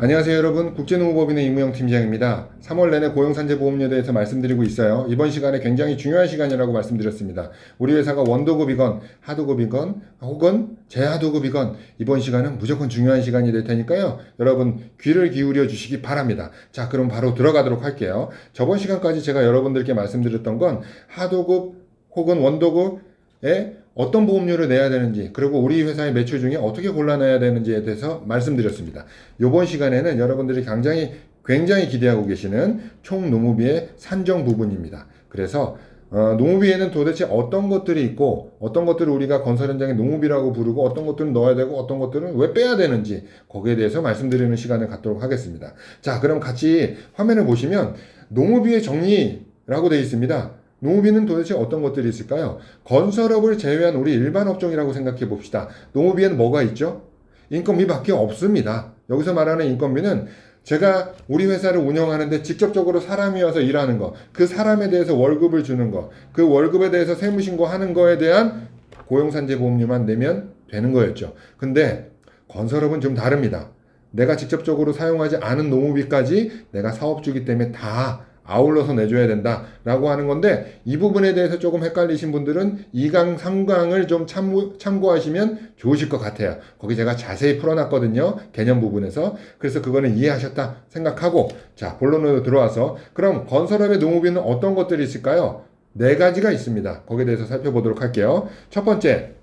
안녕하세요 여러분, 국제노무법인의 이무영 팀장입니다. 3월 내내 고용산재보험료에 대해서 말씀드리고 있어요. 이번 시간에 굉장히 중요한 시간이라고 말씀드렸습니다. 우리 회사가 원도급이건 하도급이건 혹은 제하도급이건 이번 시간은 무조건 중요한 시간이 될 테니까요. 여러분 귀를 기울여 주시기 바랍니다. 자, 그럼 바로 들어가도록 할게요. 저번 시간까지 제가 여러분들께 말씀드렸던 건 하도급 혹은 원도급에 어떤 보험료를 내야 되는지, 그리고 우리 회사의 매출 중에 어떻게 골라내야 되는지에 대해서 말씀드렸습니다. 이번 시간에는 여러분들이 굉장히 기대하고 계시는 총노무비의 산정 부분입니다. 그래서 노무비에는 도대체 어떤 것들이 있고, 어떤 것들을 우리가 건설 현장의 노무비라고 부르고, 어떤 것들은 넣어야 되고, 어떤 것들은 왜 빼야 되는지, 거기에 대해서 말씀드리는 시간을 갖도록 하겠습니다. 자, 그럼 같이 화면을 보시면 노무비의 정리라고 되어 있습니다. 노무비는 도대체 어떤 것들이 있을까요? 건설업을 제외한 우리 일반 업종이라고 생각해 봅시다. 노무비에는 뭐가 있죠? 인건비밖에 없습니다. 여기서 말하는 인건비는 제가 우리 회사를 운영하는데 직접적으로 사람이 와서 일하는 거, 그 사람에 대해서 월급을 주는 거, 그 월급에 대해서 세무신고하는 거에 대한 고용산재보험료만 내면 되는 거였죠. 근데 건설업은 좀 다릅니다. 내가 직접적으로 사용하지 않은 노무비까지 내가 사업주기 때문에 다 아울러서 내줘야 된다라고 하는 건데, 이 부분에 대해서 조금 헷갈리신 분들은 2강, 3강을 좀 참고하시면 좋으실 것 같아요. 거기 제가 자세히 풀어놨거든요. 개념 부분에서. 그래서 그거는 이해하셨다 생각하고, 자, 본론으로 들어와서 그럼 건설업의 노무비는 어떤 것들이 있을까요? 4가지가 있습니다. 거기에 대해서 살펴보도록 할게요. 첫 번째,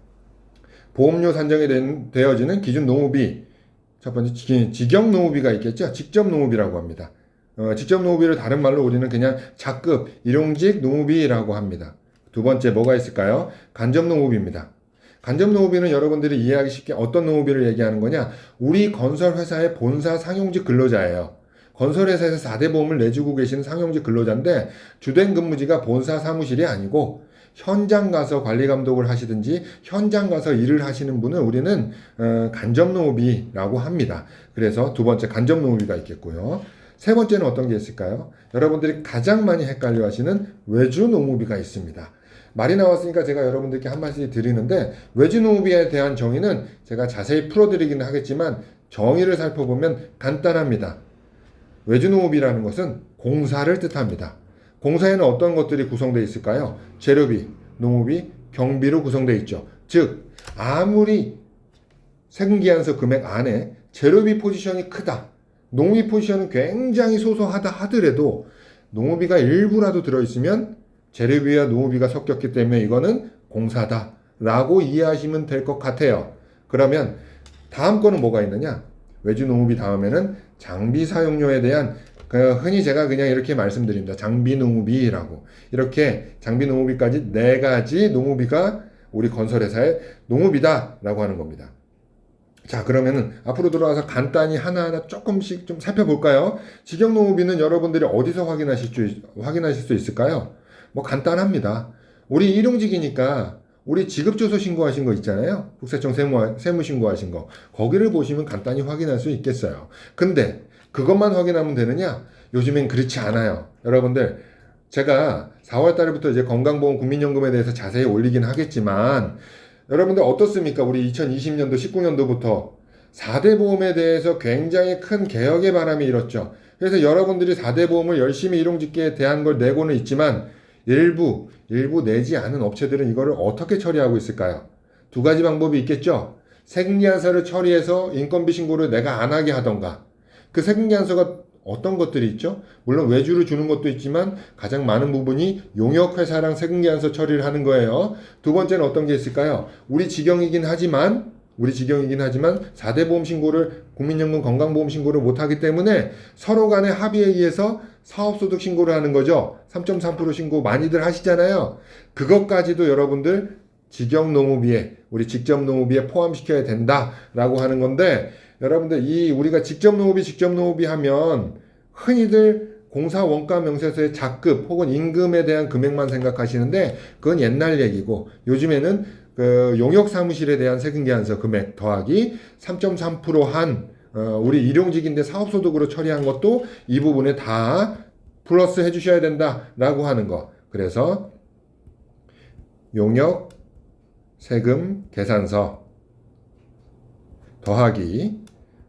보험료 산정이 되어지는 기준 노무비. 첫 번째, 직영 노무비가 있겠죠. 직접 노무비라고 합니다. 직접 노무비를 다른 말로 우리는 그냥 작급, 일용직 노무비라고 합니다. 두 번째 뭐가 있을까요? 간접 노무비입니다. 간접 노무비는 여러분들이 이해하기 쉽게 어떤 노무비를 얘기하는 거냐? 우리 건설회사의 본사 상용직 근로자예요. 건설회사에서 4대 보험을 내주고 계시는 상용직 근로자인데, 주된 근무지가 본사 사무실이 아니고 현장 가서 관리 감독을 하시든지 현장 가서 일을 하시는 분을 우리는 간접 노무비라고 합니다. 그래서 두 번째 간접 노무비가 있겠고요. 세 번째는 어떤 게 있을까요? 여러분들이 가장 많이 헷갈려 하시는 외주 노무비가 있습니다. 말이 나왔으니까 제가 여러분들께 한 말씀 드리는데, 외주 노무비에 대한 정의는 제가 자세히 풀어드리기는 하겠지만 정의를 살펴보면 간단합니다. 외주 노무비라는 것은 공사를 뜻합니다. 공사에는 어떤 것들이 구성되어 있을까요? 재료비, 노무비, 경비로 구성되어 있죠. 즉 아무리 세금기한서 금액 안에 재료비 포지션이 크다, 노무비 포지션은 굉장히 소소하다 하더라도 노무비가 일부라도 들어있으면 재료비와 노무비가 섞였기 때문에 이거는 공사다 라고 이해하시면 될 것 같아요. 그러면 다음 거는 뭐가 있느냐? 외주 노무비 다음에는 장비 사용료에 대한, 흔히 제가 그냥 이렇게 말씀드립니다. 장비 노무비라고. 이렇게 장비 노무비까지 4가지 노무비가 우리 건설회사의 노무비다라고 하는 겁니다. 자, 그러면은 앞으로 들어와서 간단히 하나하나 조금씩 좀 살펴볼까요? 직영 노무비는 여러분들이 어디서 확인하실 수 있을까요? 뭐 간단합니다. 우리 일용직이니까 우리 지급주소 신고하신 거 있잖아요. 국세청 세무 신고하신 거. 거기를 보시면 간단히 확인할 수 있겠어요. 근데 그것만 확인하면 되느냐? 요즘엔 그렇지 않아요. 여러분들, 제가 4월 달부터 이제 건강보험 국민연금에 대해서 자세히 올리긴 하겠지만, 여러분들 어떻습니까? 우리 2020년도, 19년도부터 4대 보험에 대해서 굉장히 큰 개혁의 바람이 일었죠. 그래서 여러분들이 4대 보험을 열심히 일용직계에 대한 걸 내고는 있지만, 일부 내지 않은 업체들은 이거를 어떻게 처리하고 있을까요? 2가지 방법이 있겠죠? 세금기한서를 처리해서 인건비 신고를 내가 안 하게 하던가. 그 세금기한서가 어떤 것들이 있죠? 물론 외주를 주는 것도 있지만 가장 많은 부분이 용역회사랑 세금기한서 처리를 하는 거예요. 두 번째는 어떤 게 있을까요? 우리 직영이긴 하지만 4대 보험 신고를, 국민연금 건강보험 신고를 못하기 때문에 서로 간의 합의에 의해서 사업소득 신고를 하는 거죠. 3.3% 신고 많이들 하시잖아요. 그것까지도 여러분들 직영 노무비에, 우리 직접 노무비에 포함시켜야 된다라고 하는 건데, 여러분들 우리가 직접 노무비 하면 흔히들 공사 원가 명세서의 작급 혹은 임금에 대한 금액만 생각하시는데, 그건 옛날 얘기고, 요즘에는 그 용역 사무실에 대한 세금계한서 금액 더하기 3.3% 한 우리 일용직인데 사업소득으로 처리한 것도 이 부분에 다 플러스 해주셔야 된다라고 하는 거. 그래서 용역 세금 계산서 더하기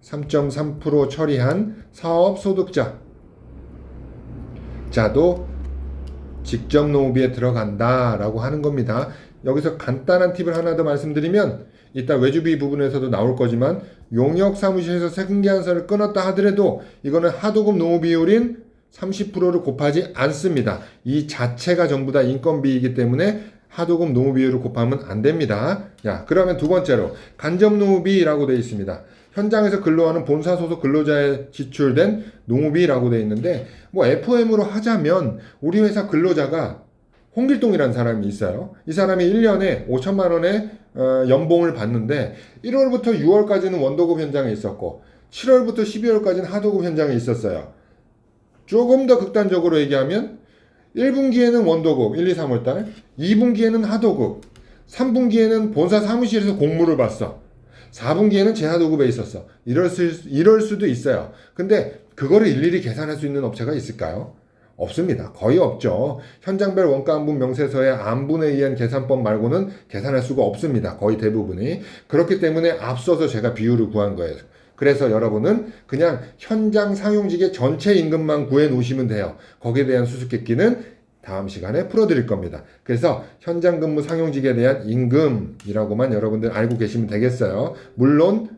3.3% 처리한 사업소득자 자도 직접 노무비에 들어간다라고 하는 겁니다. 여기서 간단한 팁을 하나 더 말씀드리면 이따 외주비 부분에서도 나올 거지만 용역 사무실에서 세금계산서를 끊었다 하더라도 이거는 하도급 노무 비율인 30%를 곱하지 않습니다. 이 자체가 전부 다 인건비이기 때문에 하도급 노무 비율을 곱하면 안 됩니다. 야, 그러면 두 번째로 간접 노무비라고 되어 있습니다. 현장에서 근로하는 본사 소속 근로자에 지출된 노무비라고 되어 있는데 뭐 FM으로 하자면 우리 회사 근로자가 홍길동이라는 사람이 있어요. 이 사람이 1년에 5천만 원의 연봉을 받는데 1월부터 6월까지는 원도급 현장에 있었고 7월부터 12월까지는 하도급 현장에 있었어요. 조금 더 극단적으로 얘기하면 1분기에는 원도급 1, 2, 3월달, 2분기에는 하도급, 3분기에는 본사 사무실에서 공무를 봤어. 4분기에는 재하도급에 있었어. 이럴 수도 있어요. 근데 그거를 일일이 계산할 수 있는 업체가 있을까요? 없습니다. 거의 없죠. 현장별 원가안분 명세서의 안분에 의한 계산법 말고는 계산할 수가 없습니다. 거의 대부분이. 그렇기 때문에 앞서서 제가 비율을 구한 거예요. 그래서 여러분은 그냥 현장 상용직의 전체 임금만 구해 놓으시면 돼요. 거기에 대한 수수께끼는 다음 시간에 풀어드릴 겁니다. 그래서 현장 근무 상용직에 대한 임금이라고만 여러분들 알고 계시면 되겠어요. 물론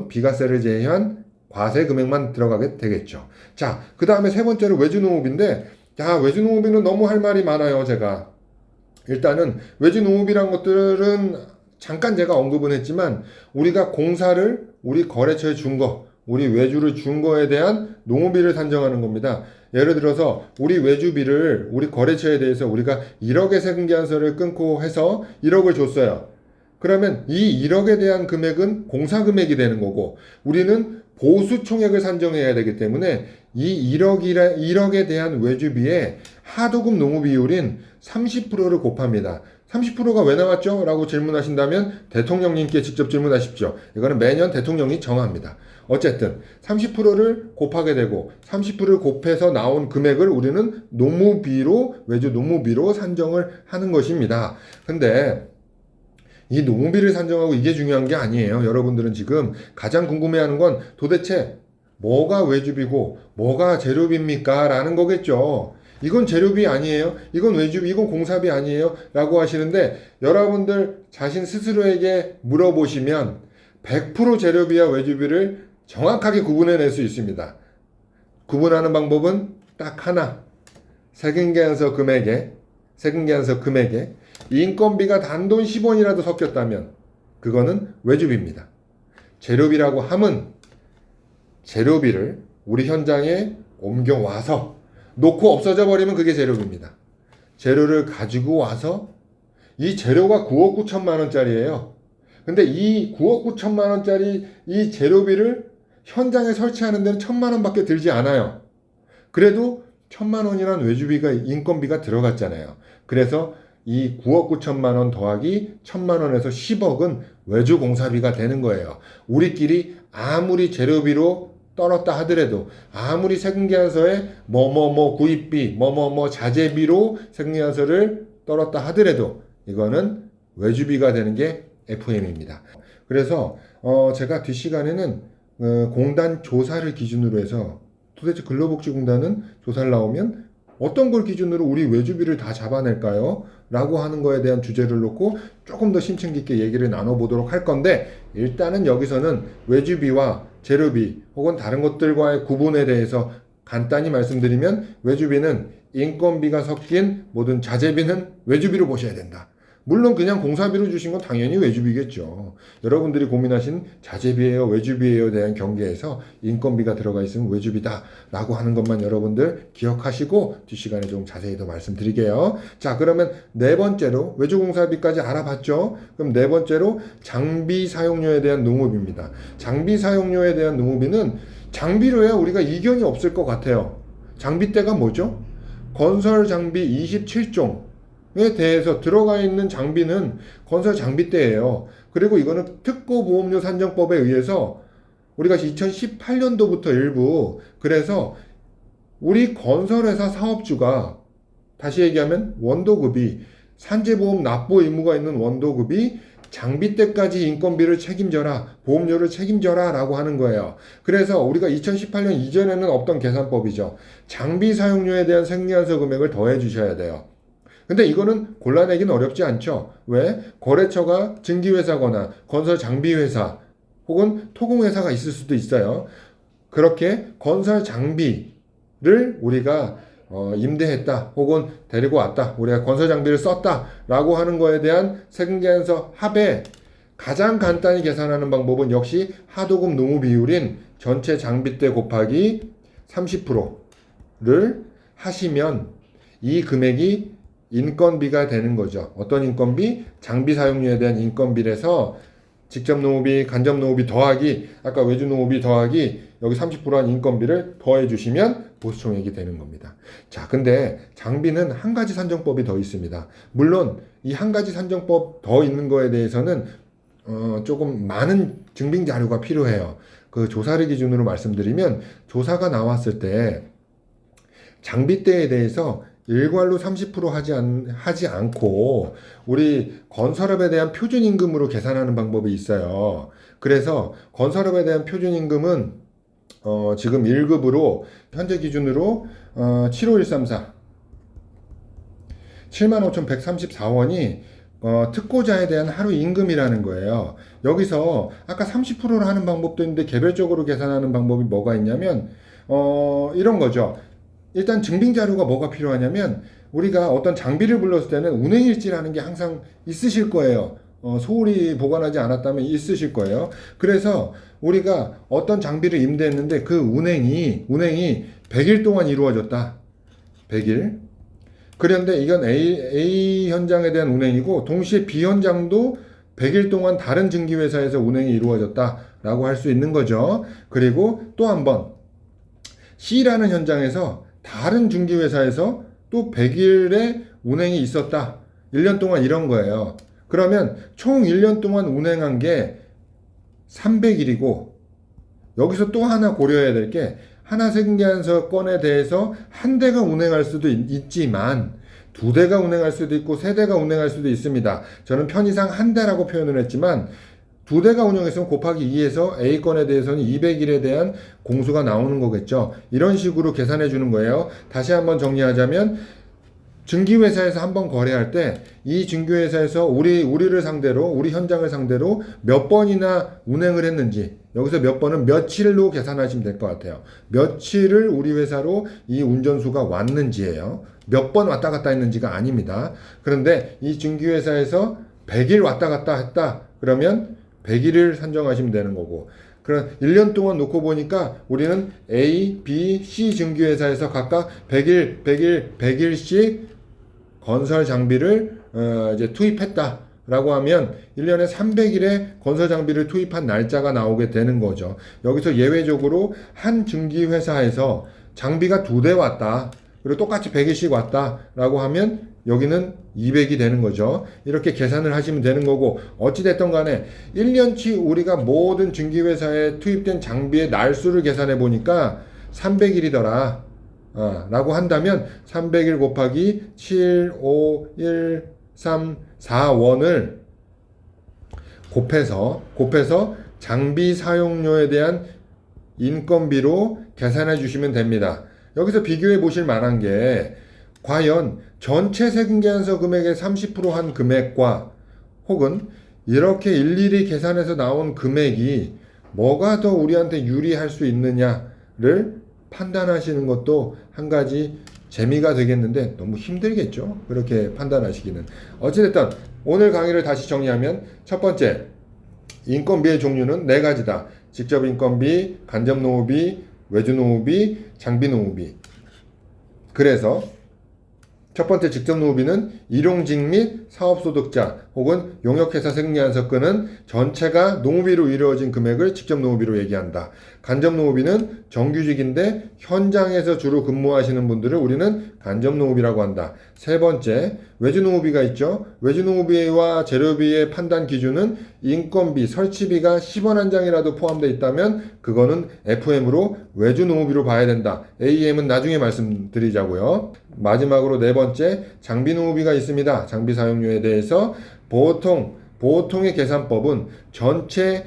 비과세를 제외한 과세 금액만 들어가게 되겠죠. 자, 그 다음에 세 번째로 외주노무비인데, 야, 외주노무비는 너무 할 말이 많아요, 제가. 일단은 외주노무비란 것들은 잠깐 제가 언급은 했지만 우리가 공사를 우리 거래처에 준 거, 우리 외주를 준 거에 대한 노무비를 산정하는 겁니다. 예를 들어서 우리 외주비를 우리 거래처에 대해서 우리가 1억의 세금계산서를 끊고 해서 1억을 줬어요. 그러면 이 1억에 대한 금액은 공사 금액이 되는 거고 우리는 보수 총액을 산정해야 되기 때문에 이 1억에 대한 외주비에 하도급 노무 비율인 30%를 곱합니다. 30%가 왜 나왔죠? 라고 질문하신다면 대통령님께 직접 질문하십시오. 이거는 매년 대통령이 정합니다. 어쨌든 30%를 곱하게 되고 30%를 곱해서 나온 금액을 우리는 노무비로 외주 노무비로 산정을 하는 것입니다. 근데 이 노무비를 산정하고 이게 중요한 게 아니에요. 여러분들은 지금 가장 궁금해하는 건 도대체 뭐가 외주비고 뭐가 재료비입니까? 라는 거겠죠. 이건 재료비 아니에요? 이건 외주비, 이건 공사비 아니에요? 라고 하시는데 여러분들 자신 스스로에게 물어보시면 100% 재료비와 외주비를 정확하게 구분해낼 수 있습니다. 구분하는 방법은 딱 하나. 세금계산서 금액에 인건비가 단돈 10원이라도 섞였다면 그거는 외주비입니다. 재료비라고 함은 재료비를 우리 현장에 옮겨와서 놓고 없어져 버리면 그게 재료비입니다. 재료를 가지고 와서 이 재료가 9억 9천만 원짜리예요. 근데 이 9억 9천만 원짜리 이 재료비를 현장에 설치하는 데는 1,000만 원밖에 들지 않아요. 그래도 1,000만 원이란 외주비가 인건비가 들어갔잖아요. 그래서 이 9억 9천만 원 더하기 1,000만 원에서 10억은 외주 공사비가 되는 거예요. 우리끼리 아무리 재료비로 떨었다 하더라도 아무리 세금계산서에 뭐뭐뭐 구입비 뭐뭐뭐 자재비로 세금계산서를 떨었다 하더라도 이거는 외주비가 되는 게 FM입니다. 그래서 제가 뒷시간에는 공단 조사를 기준으로 해서 도대체 근로복지공단은 조사를 나오면 어떤 걸 기준으로 우리 외주비를 다 잡아낼까요? 라고 하는 거에 대한 주제를 놓고 조금 더 심층 깊게 얘기를 나눠보도록 할 건데 일단은 여기서는 외주비와 재료비 혹은 다른 것들과의 구분에 대해서 간단히 말씀드리면 외주비는 인건비가 섞인 모든 자재비는 외주비로 보셔야 된다. 물론 그냥 공사비로 주신 건 당연히 외주비겠죠. 여러분들이 고민하신 자재비예요, 외주비예요 대한 경계에서 인건비가 들어가 있으면 외주비다 라고 하는 것만 여러분들 기억하시고 뒷시간에 좀 자세히 더 말씀드릴게요. 자, 그러면 네 번째로 외주공사비까지 알아봤죠? 그럼 네 번째로 장비 사용료에 대한 노무비입니다. 장비 사용료에 대한 노무비는 장비로야 우리가 이견이 없을 것 같아요. 장비대가 뭐죠? 건설 장비 27종 에 대해서 들어가 있는 장비는 건설 장비대예요. 그리고 이거는 특고보험료 산정법에 의해서 우리가 2018년도부터 일부 그래서 우리 건설회사 사업주가 다시 얘기하면 원도급이 산재보험 납부 의무가 있는 원도급이 장비 때까지 인건비를 책임져라, 보험료를 책임져라 라고 하는 거예요. 그래서 우리가 2018년 이전에는 없던 계산법이죠. 장비 사용료에 대한 생계연서 금액을 더해 주셔야 돼요. 근데 이거는 골라내기는 어렵지 않죠. 왜? 거래처가 증기회사거나 건설 장비회사 혹은 토공회사가 있을 수도 있어요. 그렇게 건설 장비를 우리가 임대했다 혹은 데리고 왔다, 우리가 건설 장비를 썼다 라고 하는 거에 대한 세금계산서 합에 가장 간단히 계산하는 방법은 역시 하도급 노무 비율인 전체 장비대 곱하기 30%를 하시면 이 금액이 인건비가 되는 거죠. 어떤 인건비? 장비 사용료에 대한 인건비라서 직접 노무비, 간접 노무비 더하기, 아까 외주 노무비 더하기 여기 30%한 인건비를 더해 주시면 보수총액이 되는 겁니다. 자, 근데 장비는 한 가지 산정법이 더 있습니다. 물론 이 한 가지 산정법 더 있는 거에 대해서는 조금 많은 증빙 자료가 필요해요. 그 조사를 기준으로 말씀드리면 조사가 나왔을 때 장비대에 대해서 일괄로 30% 하지 않고 우리 건설업에 대한 표준임금으로 계산하는 방법이 있어요. 그래서 건설업에 대한 표준임금은 지금 1급으로 현재 기준으로 75134 75,134원이 특고자에 대한 하루 임금이라는 거예요. 여기서 아까 30%로 하는 방법도 있는데 개별적으로 계산하는 방법이 뭐가 있냐면 이런 거죠. 일단 증빙 자료가 뭐가 필요하냐면 우리가 어떤 장비를 불렀을 때는 운행일지라는 게 항상 있으실 거예요. 소홀히 보관하지 않았다면 있으실 거예요. 그래서 우리가 어떤 장비를 임대했는데 그 운행이 100일 동안 이루어졌다. 100일. 그런데 이건 A 현장에 대한 운행이고 동시에 B 현장도 100일 동안 다른 증기회사에서 운행이 이루어졌다라고 할 수 있는 거죠. 그리고 또 한 번 C라는 현장에서 다른 중기회사에서 또 100일의 운행이 있었다. 1년 동안 이런 거예요. 그러면 총 1년 동안 운행한 게 300일이고 여기서 또 하나 고려해야 될 게 하나 세금계산서 건에 대해서 한 대가 운행할 수도 있지만 두 대가 운행할 수도 있고 세 대가 운행할 수도 있습니다. 저는 편의상 한 대라고 표현을 했지만 두 대가 운영했으면 곱하기 2에서 A건에 대해서는 200일에 대한 공수가 나오는 거겠죠. 이런 식으로 계산해 주는 거예요. 다시 한번 정리하자면 증기회사에서 한번 거래할 때 이 증기회사에서 우리를 상대로 우리 현장을 상대로 몇 번이나 운행을 했는지 여기서 몇 번은 며칠로 계산하시면 될 것 같아요. 며칠을 우리 회사로 이 운전수가 왔는지예요. 몇 번 왔다 갔다 했는지가 아닙니다. 그런데 이 증기회사에서 100일 왔다 갔다 했다. 그러면 100일을 산정하시면 되는 거고 그럼 1년 동안 놓고 보니까 우리는 A, B, C 증기회사에서 각각 100일씩 건설 장비를 이제 투입했다라고 하면 1년에 300일의 건설 장비를 투입한 날짜가 나오게 되는 거죠. 여기서 예외적으로 한 증기회사에서 장비가 2대 왔다. 그리고 똑같이 100일씩 왔다라고 하면 여기는 200이 되는 거죠. 이렇게 계산을 하시면 되는 거고 어찌됐든 간에 1년치 우리가 모든 증기회사에 투입된 장비의 날수를 계산해 보니까 300일이더라. 라고 한다면 300일 곱하기 7, 5, 1, 3, 4원을 곱해서 장비 사용료에 대한 인건비로 계산해 주시면 됩니다. 여기서 비교해 보실 만한 게 과연 전체 세금계산서 금액의 30%한 금액과 혹은 이렇게 일일이 계산해서 나온 금액이 뭐가 더 우리한테 유리할 수 있느냐를 판단하시는 것도 한 가지 재미가 되겠는데 너무 힘들겠죠. 그렇게 판단하시기는. 어찌됐든 오늘 강의를 다시 정리하면 첫 번째, 인건비의 종류는 4가지다. 직접 인건비, 간접 노무비, 외주 노무비, 장비 노무비. 그래서 첫 번째 직접 노무비는 일용직 및 사업소득자 혹은 용역회사 세금계산서 건은 전체가 노무비로 이루어진 금액을 직접 노무비로 얘기한다. 간접 노무비는 정규직인데 현장에서 주로 근무하시는 분들을 우리는 간접 노무비라고 한다. 세 번째, 외주 노무비가 있죠. 외주 노무비와 재료비의 판단 기준은 인건비, 설치비가 10원 한 장이라도 포함되어 있다면 그거는 FM으로 외주 노무비로 봐야 된다. AM은 나중에 말씀드리자고요. 마지막으로 네 번째, 장비 노무비가 있습니다. 장비 사용료에 대해서 보통 보통의 계산법은 전체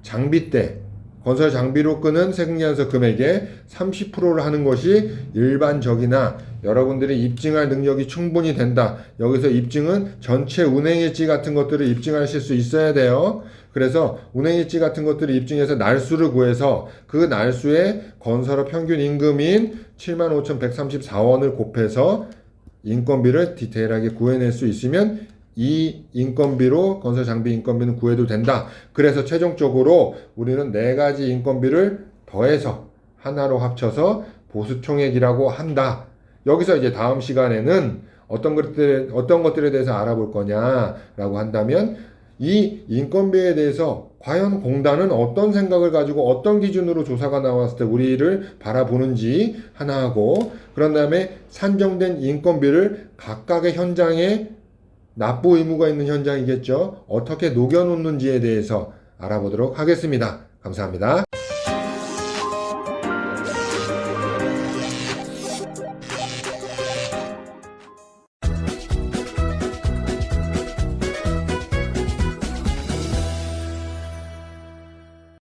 장비대, 건설 장비로 끄는 세금계산서 금액의 30%를 하는 것이 일반적이나 여러분들이 입증할 능력이 충분히 된다. 여기서 입증은 전체 운행일지 같은 것들을 입증하실 수 있어야 돼요. 그래서 운행일지 같은 것들을 입증해서 날수를 구해서 그 날수에 건설업 평균 임금인 75,134원을 곱해서 인건비를 디테일하게 구해낼 수 있으면 이 인건비로 건설 장비 인건비는 구해도 된다. 그래서 최종적으로 우리는 4가지 인건비를 더해서 하나로 합쳐서 보수총액이라고 한다. 여기서 이제 다음 시간에는 어떤 것들에 대해서 알아볼 거냐라고 한다면 이 인건비에 대해서 과연 공단은 어떤 생각을 가지고 어떤 기준으로 조사가 나왔을 때 우리를 바라보는지 하나 하고, 그런 다음에 산정된 인건비를 각각의 현장에 납부 의무가 있는 현장이겠죠. 어떻게 녹여놓는지에 대해서 알아보도록 하겠습니다. 감사합니다.